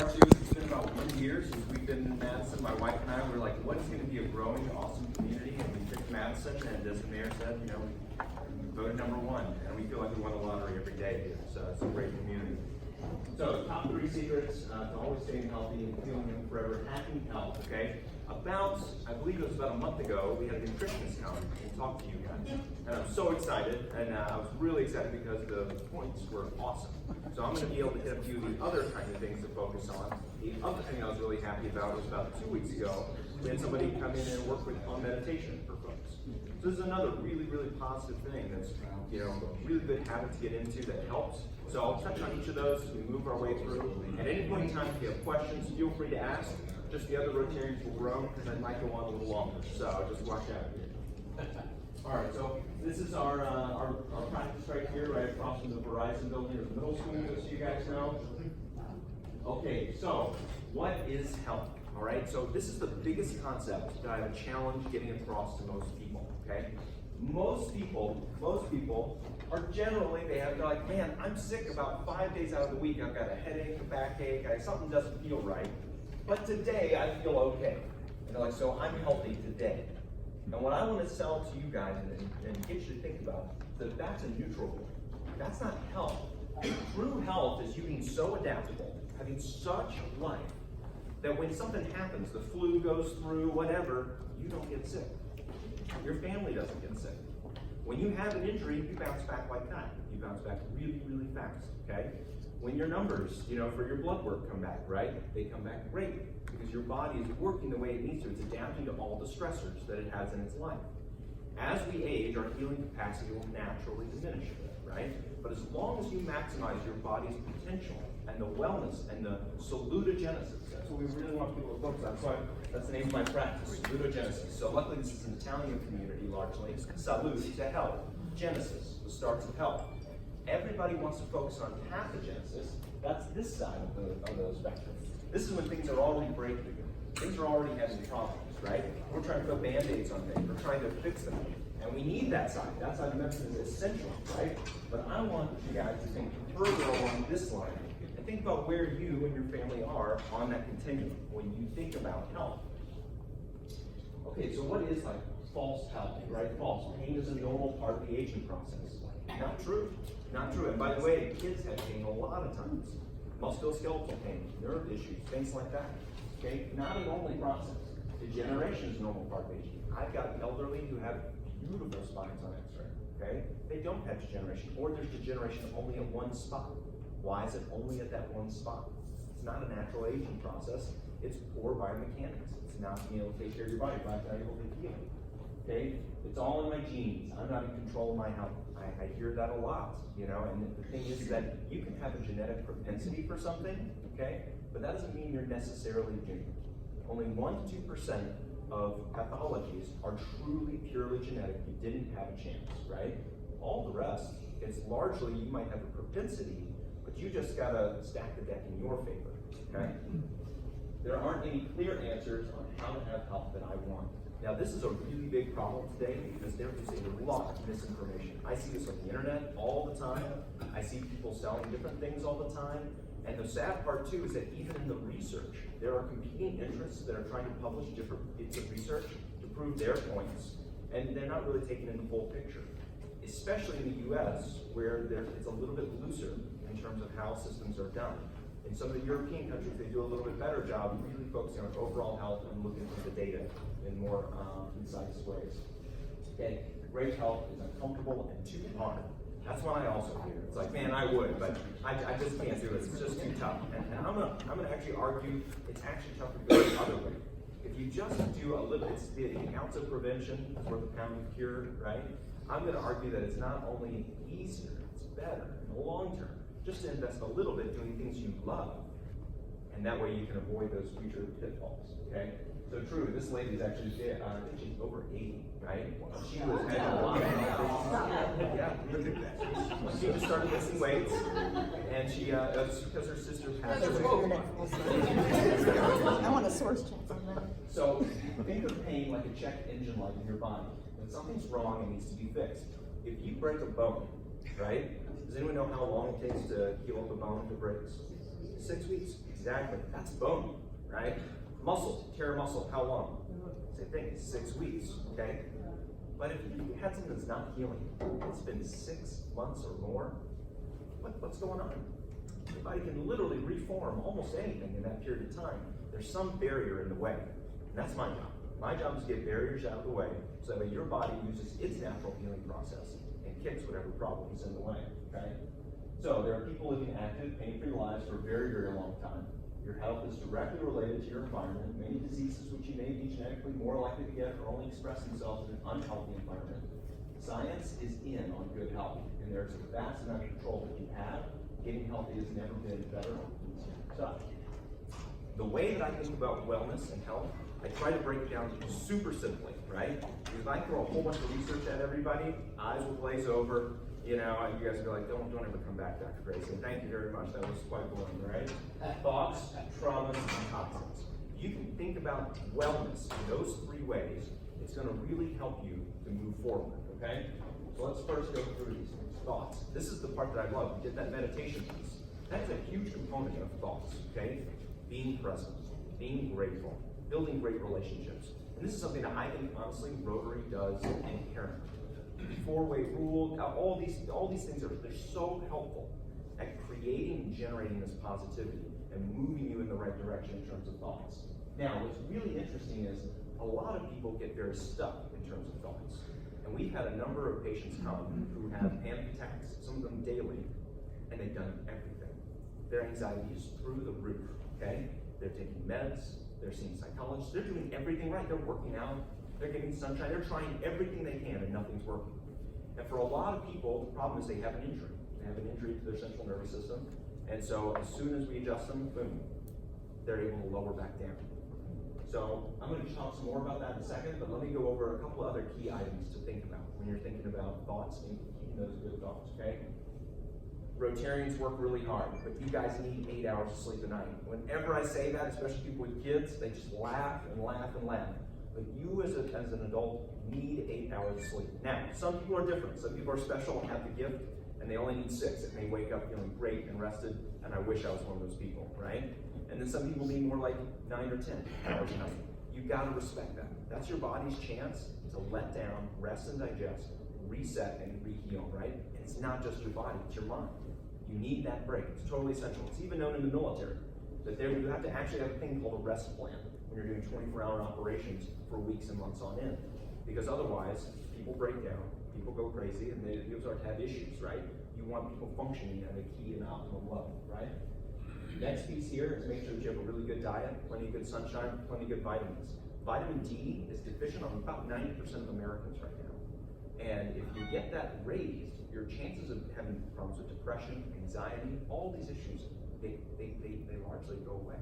part two, it's been about 1 year since we've been in Madison. My wife and I were like, what is going to be a growing, awesome community? And we picked Madison, and as the mayor said, you know, we voted #1, and we feel like we won the lottery every day here. So it's a great community. So top 3 secrets to always staying healthy and feeling young forever, hacking health, okay? I believe it was about a month ago, we had a nutritionist come and talk to you guys. And I'm so excited, and I was really excited because the points were awesome. So I'm going to be able to hit a few of the other kind of things to focus on. The other thing I was really happy about was about 2 weeks ago, we had somebody come in and work on meditation for folks. So this is another really, really positive thing that's, you know, a really good habit to get into that helps. So I'll touch on each of those as we move our way through. At any point in time, if you have questions, feel free to ask. Just the other Rotarians will groan because I might go on a little longer. So just watch out. All right, so this is our practice right here, right across from the Verizon building or the middle school, just so you guys know. Okay, so what is health? All right, so this is the biggest concept that I have a challenge getting across to most people, okay? Most people are generally, they're like, man, I'm sick about 5 days out of the week. I've got a headache, a backache, something doesn't feel right. But today I feel okay. And they're like, so I'm healthy today. And what I want to sell to you guys and get you to think about is that that's a neutral point. That's not health. True health is you being so adaptable, having such life, that when something happens, the flu goes through, whatever, you don't get sick. Your family doesn't get sick. When you have an injury, you bounce back like that. You bounce back really, really fast, okay? When your numbers, you know, for your blood work come back, right? They come back great because your body is working the way it needs to. It's adapting to all the stressors that it has in its life. As we age, our healing capacity will naturally diminish, right? But as long as you maximize your body's potential and the wellness and the salutogenesis, that's what we really want people to focus on. So that's the name of my practice, salutogenesis. So luckily this is an Italian community largely. Salute to health. Genesis, the starts of health. Everybody wants to focus on pathogenesis. That's this side of the spectrum. This is when things are already breaking. Things are already having problems, right? We're trying to put band-aids on things. We're trying to fix them. And we need that side. That side of medicine is essential, right? But I want you guys to think further along this line and think about where you and your family are on that continuum when you think about health. Okay, so what is like false health, right? False. Pain is a normal part of the aging process. Not true. Not true. And by the way, kids have pain a lot of times. Musculoskeletal pain, nerve issues, things like that. Okay? Not a normal process. Degeneration is a normal part of aging. I've got elderly who have beautiful spines on X-ray. Okay? They don't have degeneration, or there's degeneration only at one spot. Why is it only at that one spot? It's not a natural aging process. It's poor biomechanics. It's not being able to take care of your body, not being able to heal. Okay? It's all in my genes. I'm not in control of my health. I hear that a lot, you know, and the thing is that you can have a genetic propensity for something, okay, but that doesn't mean you're necessarily doomed. Only 1 to 2% of pathologies are truly, purely genetic. You didn't have a chance, right? All the rest, it's largely, you might have a propensity, but you just gotta stack the deck in your favor, okay? There aren't any clear answers on how to have health that I want. Now, this is a really big problem today because there is a lot of misinformation. I see this on the internet all the time. I see people selling different things all the time. And the sad part, too, is that even in the research, there are competing interests that are trying to publish different bits of research to prove their points, and they're not really taking in the full picture, especially in the US, where it's a little bit looser in terms of how systems are done. In some of the European countries, they do a little bit better job really focusing on overall health and looking at the data in more concise ways. Okay, great health is uncomfortable and too hard. That's what I also hear. It's like, man, I would, but I just can't do it. It's just too tough. And I'm gonna actually argue it's actually tougher to go the other way. If you just do a little, it's the ounce of prevention is worth a pound of cure, right? I'm gonna argue that it's not only easier, it's better in the long term. Just to invest a little bit doing things you love, and that way you can avoid those future pitfalls, okay? So true, this lady is actually, I think she's over 80, right? She was having a lot of medications. Yeah, look at that. She just started lifting weights, and she, it's because her sister passed away. I want a source check on that. So think of pain like a check engine light in your body. When something's wrong, it needs to be fixed. If you break a bone, right? Does anyone know how long it takes to heal up a bone if it breaks? 6 weeks. Exactly. That's bone, right? Muscle, tear a muscle, how long? Same thing, 6 weeks, okay? But if you had something that's not healing, it's been 6 months or more, what's going on? Your body can literally reform almost anything in that period of time. There's some barrier in the way, and that's my job. My job is to get barriers out of the way so that way your body uses its natural healing process and kicks whatever problem is in the way, okay? So there are people living active, pain-free lives for a very, very long time. Your health is directly related to your environment. Many diseases which you may be genetically more likely to get or only express themselves in an unhealthy environment. Science is in on good health, and there's a vast amount of control that you have. Getting healthy has never been better or easier. So, the way that I think about wellness and health, I try to break it down super simply, right? Because if I throw a whole bunch of research at everybody, eyes will glaze over. You know, and you guys will be like, don't ever come back, Dr. Grayson. Thank you very much. That was quite boring, right? Thoughts, traumas, and toxins. You can think about wellness in those 3 ways. It's going to really help you to move forward, okay? So let's first go through these things. Thoughts. This is the part that I love. We did that meditation piece. That's a huge component of thoughts, okay? Being present, being grateful, building great relationships. And this is something that I think, honestly, Rotary does inherently. 4-way rule, all these things they're so helpful at creating and generating this positivity and moving you in the right direction in terms of thoughts. Now, what's really interesting is a lot of people get very stuck in terms of thoughts. And we've had a number of patients come who have panic attacks, some of them daily, and they've done everything. Their anxiety is through the roof, okay? They're taking meds, they're seeing psychologists, they're doing everything right. They're working out, they're getting sunshine, they're trying everything they can and nothing's working. And for a lot of people, the problem is they have an injury. They have an injury to their central nervous system. And so as soon as we adjust them, boom, they're able to lower back down. So I'm going to talk some more about that in a second, but let me go over a couple other key items to think about when you're thinking about thoughts and keeping those good thoughts, okay? Rotarians work really hard, but you guys need 8 hours of sleep a night. Whenever I say that, especially people with kids, they just laugh and laugh and laugh. But you as an adult need 8 hours of sleep. Now, some people are different. Some people are special and have the gift, and they only need 6. It may wake up feeling great and rested, and I wish I was one of those people, right? And then some people need more like 9 or 10 hours a night. You've got to respect that. That's your body's chance to let down, rest and digest, reset and re-heal, right? And it's not just your body, it's your mind. You need that break. It's totally essential. It's even known in the military that you have to actually have a thing called a rest plan when you're doing 24-hour operations for weeks and months on end. Because otherwise, people break down, people go crazy, and they start to have issues, right? You want people functioning at a key and optimum level, right? Next piece here is make sure that you have a really good diet, plenty of good sunshine, plenty of good vitamins. Vitamin D is deficient on about 90% of Americans right now. And if you get that raised, your chances of having problems with depression, anxiety, all these issues, they largely go away.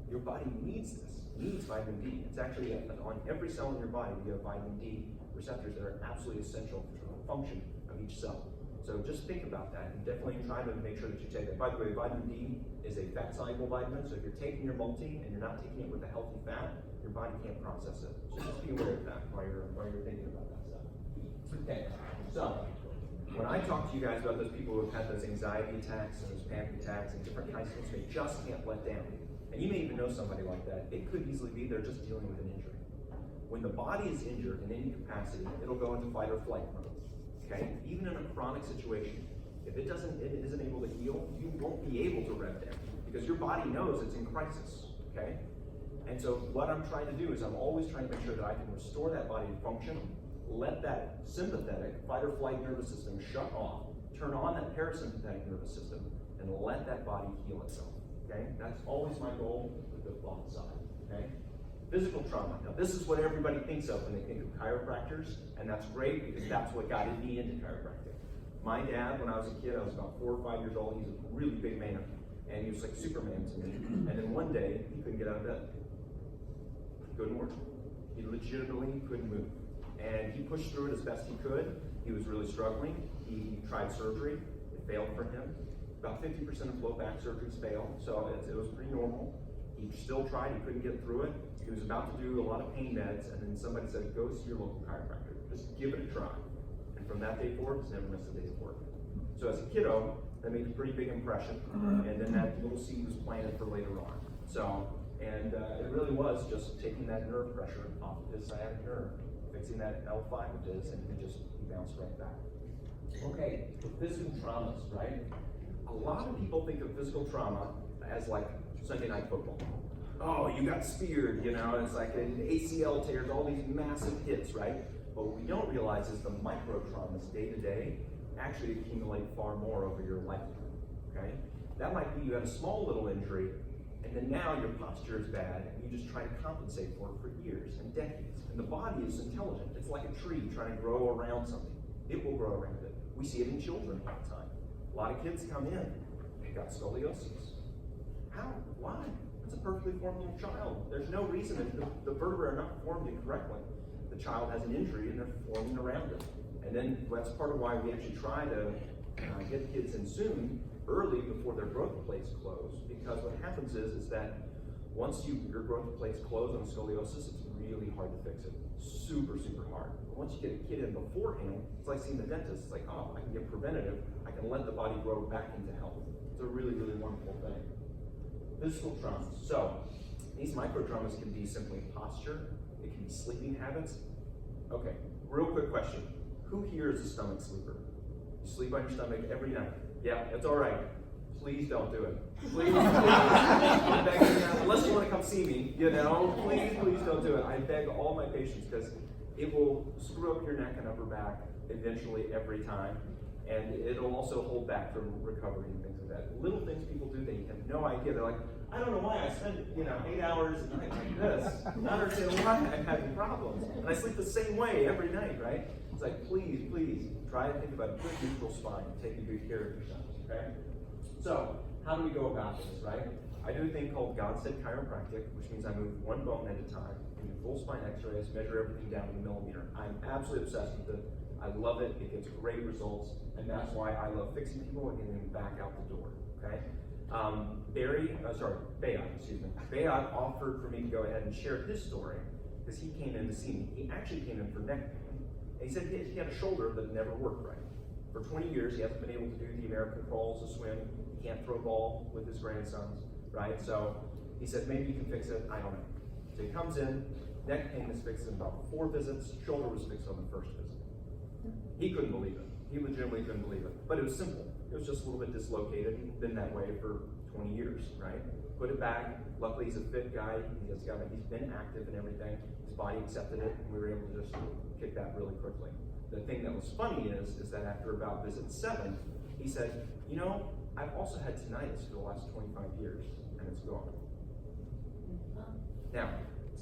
Your body needs this, needs vitamin D. It's actually on every cell in your body, you have vitamin D receptors that are absolutely essential for the function of each cell. So just think about that and definitely try to make sure that you take that. By the way, vitamin D is a fat-soluble vitamin, so if you're taking your multi and you're not taking it with a healthy fat, your body can't process it. So just be aware of that while you're thinking about that stuff. Okay, so when I talk to you guys about those people who have had those anxiety attacks and those panic attacks and different kinds of things they just can't let down, and you may even know somebody like that, it could easily be they're just dealing with an injury. When the body is injured in any capacity, it'll go into fight or flight mode. Okay? Even in a chronic situation, if it isn't able to heal, you won't be able to rev down because your body knows it's in crisis. Okay? And so what I'm trying to do is I'm always trying to make sure that I can restore that body to function, let that sympathetic fight or flight nervous system shut off, turn on that parasympathetic nervous system, and let that body heal itself. Okay? That's always my goal with the thought side. Okay? Physical trauma. Now, this is what everybody thinks of when they think of chiropractors, and that's great because that's what got me into chiropractic. My dad, when I was a kid, I was about 4 or 5 years old. He's a really big man, and he was like Superman to me. And then one day, he couldn't get out of bed. He couldn't work. He legitimately couldn't move. And he pushed through it as best he could. He was really struggling. He tried surgery. It failed for him. About 50% of low back surgeries fail, so it was pretty normal. He still tried. He couldn't get through it. He was about to do a lot of pain meds, and then somebody said, go see your local chiropractor. Just give it a try. And from that day forward, he's never missed a day's work. So as a kiddo, that made a pretty big impression, and then that little seed was planted for later on. So, and it really was just taking that nerve pressure off of his sciatic nerve, fixing that L5 of his, and he bounced right back. Okay, physical traumas, right? A lot of people think of physical trauma as like Sunday night football. Oh, you got speared, you know, it's like an ACL tears, all these massive hits, right? But what we don't realize is the micro traumas day to day actually accumulate far more over your lifetime, okay? That might be you had a small little injury, and then now your posture is bad, and you just try to compensate for it for years and decades. And the body is intelligent. It's like a tree trying to grow around something. It will grow around it. We see it in children all the time. A lot of kids come in, they got scoliosis. How? Why? It's a perfectly formed little child. There's no reason if the vertebrae are not formed incorrectly. The child has an injury and they're forming around it. And then that's part of why we actually try to get kids in soon, early, before their growth plates close. Because what happens is that once your growth plates close on scoliosis, it's really hard to fix it. Super, super hard. But once you get a kid in beforehand, it's like seeing the dentist. It's like, oh, I can get preventative. I can let the body grow back into health. It's a really, really wonderful thing. Physical traumas. So, these micro traumas can be simply posture. It can be sleeping habits. Okay, real quick question. Who here is a stomach sleeper? You sleep on your stomach every night. Yeah, it's all right. Please don't do it. Please, I'm begging you, unless you want to come see me, you know, please don't do it. I beg all my patients because it will screw up your neck and upper back eventually every time, and it'll also hold back from recovery and things like that. Little things people do, they have no idea. They're like, I don't know why I spend 8 hours a night like this. I don't understand why I'm having problems. And I sleep the same way every night, right? It's like, please, try to think about a good neutral spine, taking good care of yourself, okay? So, how do we go about this, right? I do a thing called God said chiropractic, which means I move one bone at a time, do full spine x-rays, measure everything down to the millimeter. I'm absolutely obsessed with it. I love it. It gets great results, and that's why I love fixing people and getting them back out the door, okay? Bayat offered for me to go ahead and share his story because he came in to see me. He actually came in for neck pain, and he said he had a shoulder that never worked right. For 20 years, he hasn't been able to do the American crawls, the swim. He can't throw a ball with his grandsons, right? So he said, maybe you can fix it. I don't know. So he comes in, neck pain was fixed in about 4 visits, shoulder was fixed on the first visit. He couldn't believe it. He legitimately couldn't believe it. But it was simple. It was just a little bit dislocated. He's been that way for 20 years, right? Put it back. Luckily, he's a fit guy. He's been active and everything. His body accepted it, and we were able to just kick that really quickly. The thing that was funny is that after about visit 7, he said, you know, I've also had tinnitus for the last 25 years, and it's gone. Now,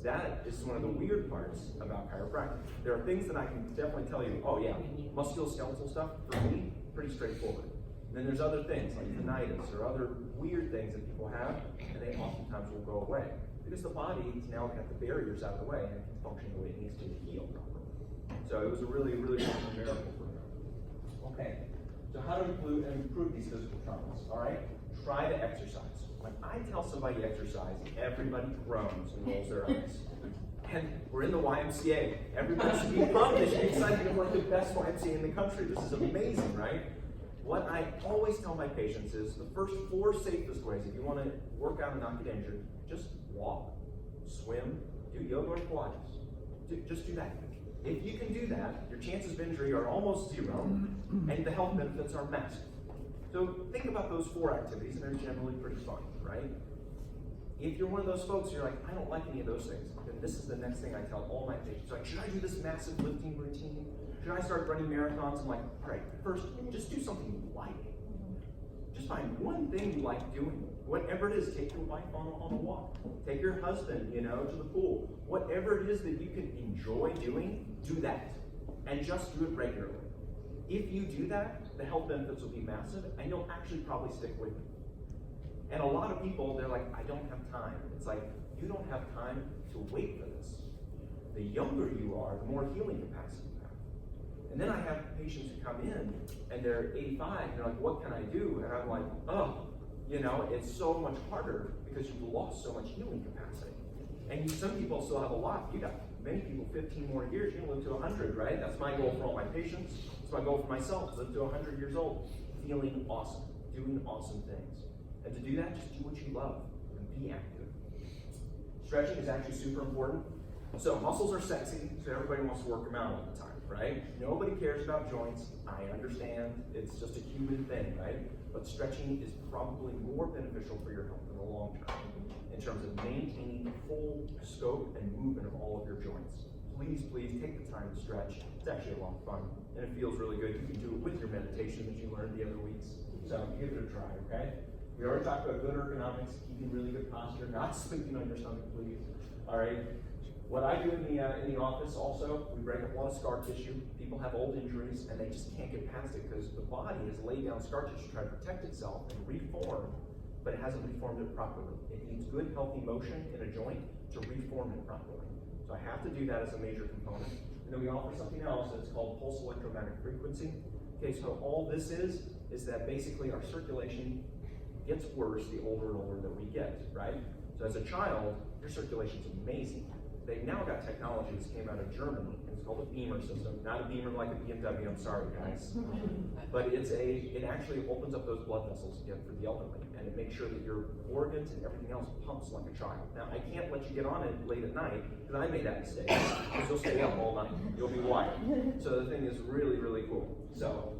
that is one of the weird parts about chiropractic. There are things that I can definitely tell you, oh yeah, musculoskeletal stuff, for me, pretty straightforward. And then there's other things like tinnitus or other weird things that people have, and they oftentimes will go away. Because the body now got the barriers out of the way and it can function the way it needs to heal properly. So it was a really, really wonderful miracle for me. Okay, so how to improve these physical traumas, all right? Try to exercise. When I tell somebody exercise, everybody groans and rolls their eyes. And we're in the YMCA. Everybody should be pumped. They should be excited to be like the best YMCA in the country. This is amazing, right? What I always tell my patients is the first 4 safest ways, if you want to work out and not get injured, just walk, swim, do yoga or Pilates. Just do that. If you can do that, your chances of injury are almost 0, and the health benefits are massive. So think about those 4 activities, and they're generally pretty fun, right? If you're one of those folks, you're like, I don't like any of those things, then this is the next thing I tell all my patients. Like, should I do this massive lifting routine? Should I start running marathons? I'm like, all right, first, just do something you like. Just find one thing you like doing. Whatever it is, take your wife on a walk. Take your husband, to the pool. Whatever it is that you can enjoy doing, do that. And just do it regularly. If you do that, the health benefits will be massive, and you'll actually probably stick with it. And a lot of people, they're like, I don't have time. It's like, you don't have time to wait for this. The younger you are, the more healing capacity you have. And then I have patients who come in, and they're 85, and they're like, what can I do? And I'm like, it's so much harder because you've lost so much healing capacity. And some people still have a lot. You got many people 15 more years, you can live to 100, right? That's my goal for all my patients. It's my goal for myself, to live to 100 years old, feeling awesome, doing awesome things. And to do that, just do what you love and be active. Stretching is actually super important. So muscles are sexy, so everybody wants to work them out all the time, right? Nobody cares about joints. I understand, it's just a human thing, right? But stretching is probably more beneficial for your health in the long term in terms of maintaining the full scope and movement of all of your joints. Please, please take the time to stretch. It's actually a lot of fun, and it feels really good. You can do it with your meditation that you learned the other weeks. So give it a try, okay? We already talked about good ergonomics, keeping really good posture, not sleeping on your stomach, please. All right. What I do in the office also, we break up a lot of scar tissue. People have old injuries and they just can't get past it because the body has laid down scar tissue to try to protect itself and reform, but it hasn't reformed it properly. It needs good, healthy motion in a joint to reform it properly. So I have to do that as a major component. And then we offer something else that's called pulse electromagnetic frequency. Okay, so all this is that basically our circulation gets worse the older and older that we get, right? So as a child, your circulation's amazing. They've now got technology that came out of Germany, and it's called a beamer system. Not a beamer like a BMW, I'm sorry guys. But it actually opens up those blood vessels again for the elderly, and it makes sure that your organs and everything else pumps like a child. Now, I can't let you get on it late at night, because I made that mistake. Because you'll stay up all night. You'll be wired. So the thing is really, really cool. So,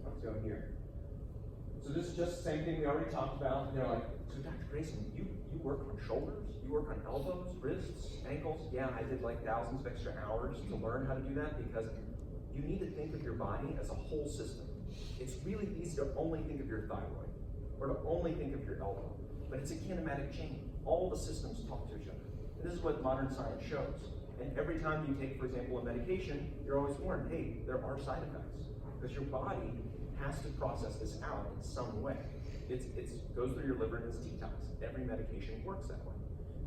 let's go here. So this is just the same thing we already talked about. And they're like, so Dr. Grayson, you work on shoulders? You work on elbows, wrists, ankles? Yeah, I did like thousands of extra hours to learn how to do that because you need to think of your body as a whole system. It's really easy to only think of your thyroid or to only think of your elbow, but it's a kinematic chain. All the systems talk to each other. And this is what modern science shows. And every time you take, for example, a medication, you're always warned, hey, there are side effects because your body has to process this out in some way. It goes through your liver and it's detox. Every medication works that way.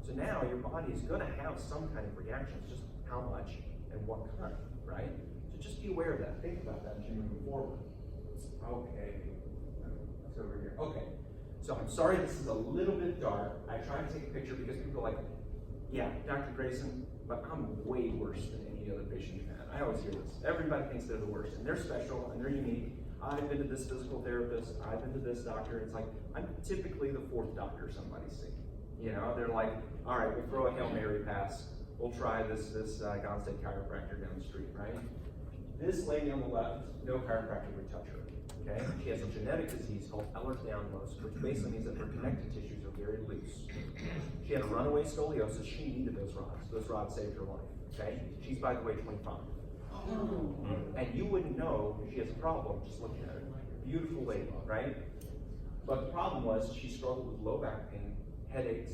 So now your body is going to have some kind of reactions, just how much and what kind, right? So just be aware of that. Think about that as you move forward. Okay, let's go over here. Okay, so I'm sorry this is a little bit dark. I tried to take a picture because people are like, yeah, Dr. Grayson, but I'm way worse than any other patient you've had. I always hear this. Everybody thinks they're the worst, and they're special, and they're unique. I've been to this physical therapist, I've been to this doctor. It's like, I'm typically the fourth doctor somebody's seen. You know, they're like, all right, we'll throw a Hail Mary pass. We'll try this Gone State chiropractor down the street, right? This lady on the left, no chiropractor would touch her, okay? She has a genetic disease called Ehlers-Danlos, which basically means that her connective tissues are very loose. She had a runaway scoliosis. She needed those rods. Those rods saved her life, okay? She's, by the way, 25. And you wouldn't know she has a problem just looking at her. Beautiful lady, right? But the problem was she struggled with low back pain, headaches,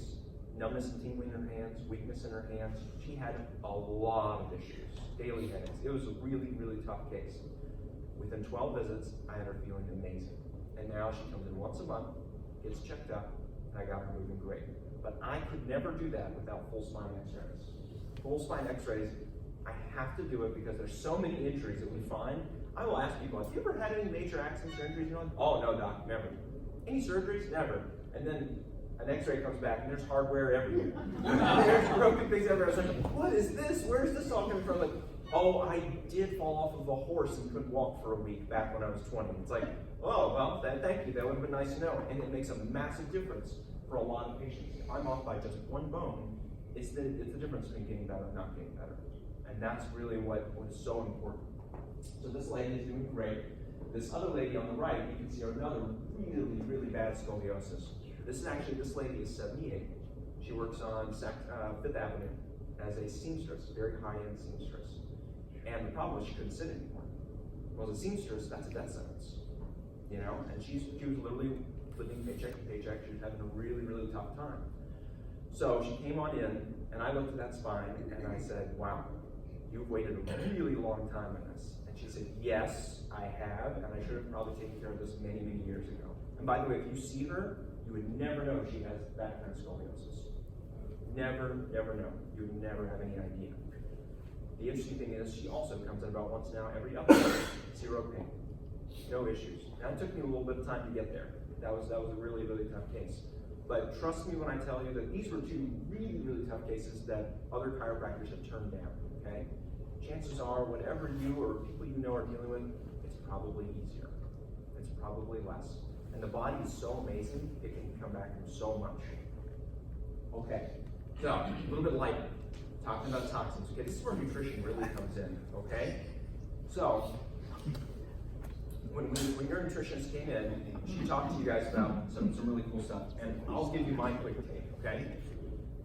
numbness and tingling in her hands, weakness in her hands. She had a lot of issues, daily headaches. It was a really, really tough case. Within 12 visits, I had her feeling amazing. And now she comes in once a month, gets checked up, and I got her moving great. But I could never do that without full spine x-rays. Full spine x-rays, I have to do it because there's so many injuries that we find. I will ask people, have you ever had any major accidents or injuries? You're like, oh no, doc, never. Any surgeries? Never. And then an x-ray comes back and there's hardware everywhere. There's broken things everywhere. I was like, what is this? Where's this all coming from? Like, oh, I did fall off of a horse and couldn't walk for a week back when I was 20. It's like, oh, well, thank you. That would have been nice to know. And it makes a massive difference for a lot of patients. If I'm off by just one bone, it's the difference between getting better and not getting better. And that's really what is so important. So this lady is doing great. This other lady on the right, you can see another really, really bad scoliosis. This lady is 78. She works on 5th Avenue as a seamstress, very high-end seamstress. And the problem was she couldn't sit anymore. Well, as a seamstress, that's a death sentence. You know, and she was literally living paycheck to paycheck. She was having a really, really tough time. So she came on in, and I looked at that spine, and I said, wow, you've waited a really long time on this. And she said, yes, I have, and I should have probably taken care of this many, many years ago. And by the way, if you see her, you would never know she has background scoliosis. Never, ever know. You would never have any idea. The interesting thing is she also comes in about once now every other month, 0 pain, no issues. Now it took me a little bit of time to get there. That was a really, really tough case. But trust me when I tell you that these were two really, really tough cases that other chiropractors have turned down, okay? Chances are whatever you or people you know are dealing with, it's probably easier. It's probably less. And the body is so amazing, it can come back from so much. Okay, so a little bit lighter, talking about toxins. Okay, this is where nutrition really comes in, okay? So, when your nutritionist came in, she talked to you guys about some really cool stuff, and I'll give you my quick take, okay?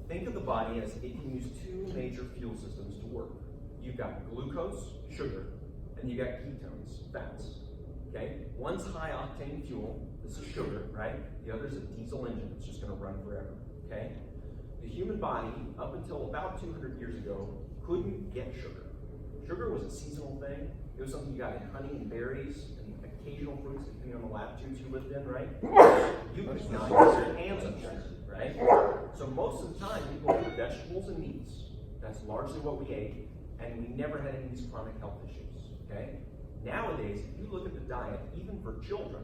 Think of the body as it can use two major fuel systems to work. You've got glucose, sugar, and you got ketones, fats, okay? One's high octane fuel, this is sugar, right? The other's a diesel engine that's just gonna run forever, okay? The human body, up until about 200 years ago, couldn't get sugar. Sugar was a seasonal thing. It was something you got in honey and berries and occasional fruits, depending on the latitudes you lived in, right? You could not use your hands on sugar, right? So most of the time, people ate vegetables and meats. That's largely what we ate, and we never had any of these chronic health issues, okay? Nowadays, if you look at the diet, even for children,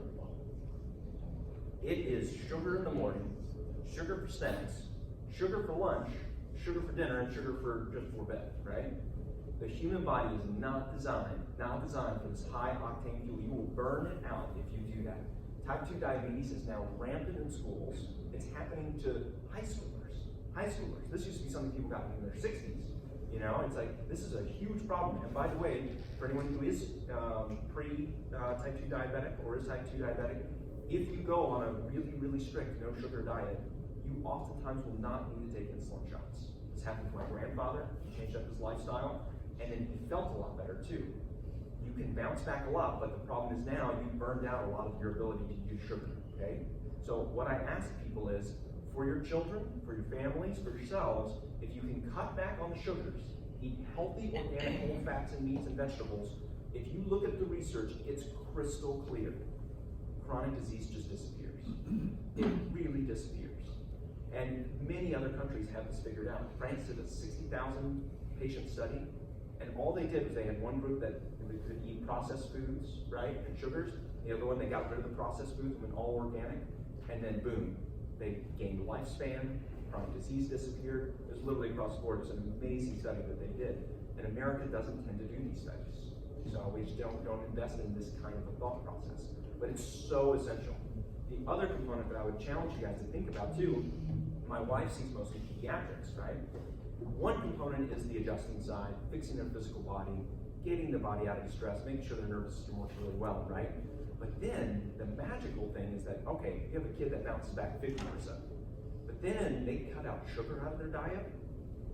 it is sugar in the morning, sugar for snacks, sugar for lunch, sugar for dinner, and sugar for just before bed, right? The human body is not designed for this high octane fuel. You will burn it out if you do that. Type 2 diabetes is now rampant in schools. It's happening to high schoolers. This used to be something people got in their 60s. You know, it's like, this is a huge problem. And by the way, for anyone who is type 2 diabetic or is type 2 diabetic, if you go on a really, really strict no sugar diet, you oftentimes will not need to take insulin shots. This happened to my grandfather. He changed up his lifestyle, and then he felt a lot better too. You can bounce back a lot, but the problem is now you've burned out a lot of your ability to use sugar, okay? So what I ask people is, for your children, for your families, for yourselves, if you can cut back on the sugars, eat healthy organic whole fats and meats and vegetables, if you look at the research, it's crystal clear. Chronic disease just disappears. It really disappears. And many other countries have this figured out. France did a 60,000 patient study, and all they did was they had one group that could eat processed foods, right, and sugars. The other one, they got rid of the processed foods, went all organic, and then boom, they gained lifespan, chronic disease disappeared. It was literally across the board. It was an amazing study that they did. And America doesn't tend to do these studies. So we just don't invest in this kind of a thought process. But it's so essential. The other component that I would challenge you guys to think about too, my wife sees mostly pediatrics, right? One component is the adjusting side, fixing their physical body, getting the body out of distress, making sure their nervous system works really well, right? But then the magical thing is that, okay, you have a kid that bounces back 50%, but then they cut out sugar out of their diet,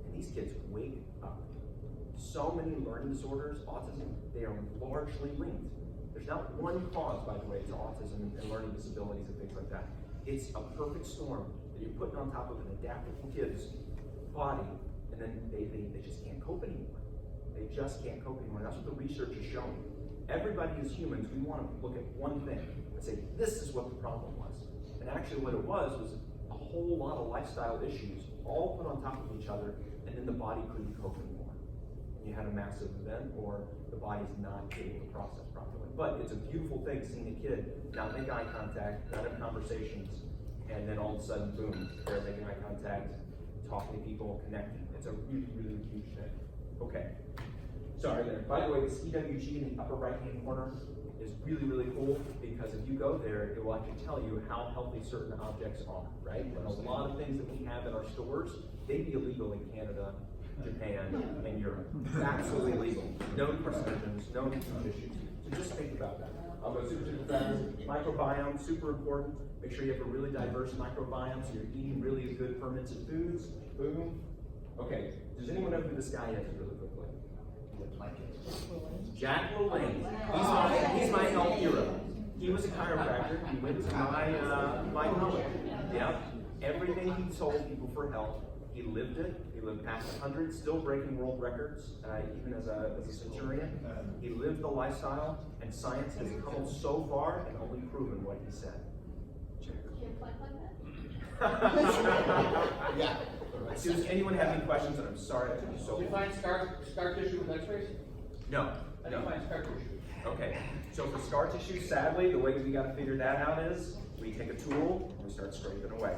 and these kids wake up. So many learning disorders, autism, they are largely linked. There's not one cause, by the way, to autism and learning disabilities and things like that. It's a perfect storm that you're putting on top of an adaptable kid's body, and then they just can't cope anymore. They just can't cope anymore. That's what the research is showing. Everybody as humans, we want to look at one thing and say, this is what the problem was. And actually what it was a whole lot of lifestyle issues all put on top of each other, and then the body couldn't cope anymore. And you had a massive event, or the body's not able to process properly. But it's a beautiful thing seeing a kid not make eye contact, not have conversations, and then all of a sudden, boom, they're making eye contact, talking to people, connecting. It's a really, really huge thing. Okay. Sorry there. By the way, this EWG in the upper right-hand corner is really, really cool, because if you go there, it will actually tell you how healthy certain objects are, right? And a lot of things that we have in our stores, they'd be illegal in Canada, Japan, and Europe. Absolutely legal. No carcinogens, no issues. So just think about that. I'll go super fast. Microbiome, super important. Make sure you have a really diverse microbiome, so you're eating really good fermented foods. Boom. Okay, does anyone know who this guy is really quickly? Jack LaLanne. He's my health hero. He was a chiropractor. He went to my college. Yeah. Everything he told people for health, he lived it. He lived past 100, still breaking world records, even as a centurion. He lived the lifestyle, and science has come so far and only proven what he said. Can't play like that? Yeah. Does anyone have any questions? And I'm sorry I took you so long. Do you find scar tissue with X-rays? No. I don't find scar tissue. Okay. So for scar tissue, sadly, the way that we got to figure that out is we take a tool and we start scraping away.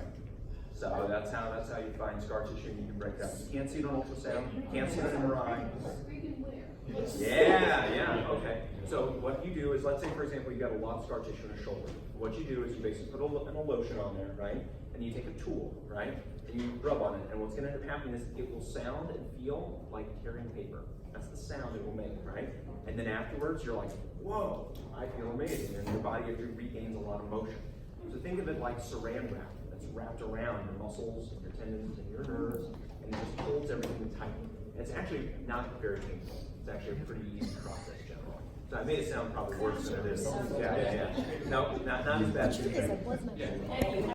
So that's how you find scar tissue, and you can break it up. You can't see it on ultrasound. You can't see it on MRI. Scraping where? Yeah, okay. So what you do is, let's say for example, you've got a lot of scar tissue in a shoulder. What you do is you basically put a lotion on there, right? And you take a tool, right? And you rub on it, and what's gonna end up happening is it will sound and feel like tearing paper. That's the sound it will make, right? And then afterwards, you're like, whoa, I feel amazing, and your body regains a lot of motion. So think of it like saran wrap that's wrapped around your muscles, and your tendons, and your nerves, and it just holds everything tight. And it's actually not very painful. It's actually a pretty easy process generally. So I made it sound probably worse than it is. Yeah. No, not as bad. The truth is, I was my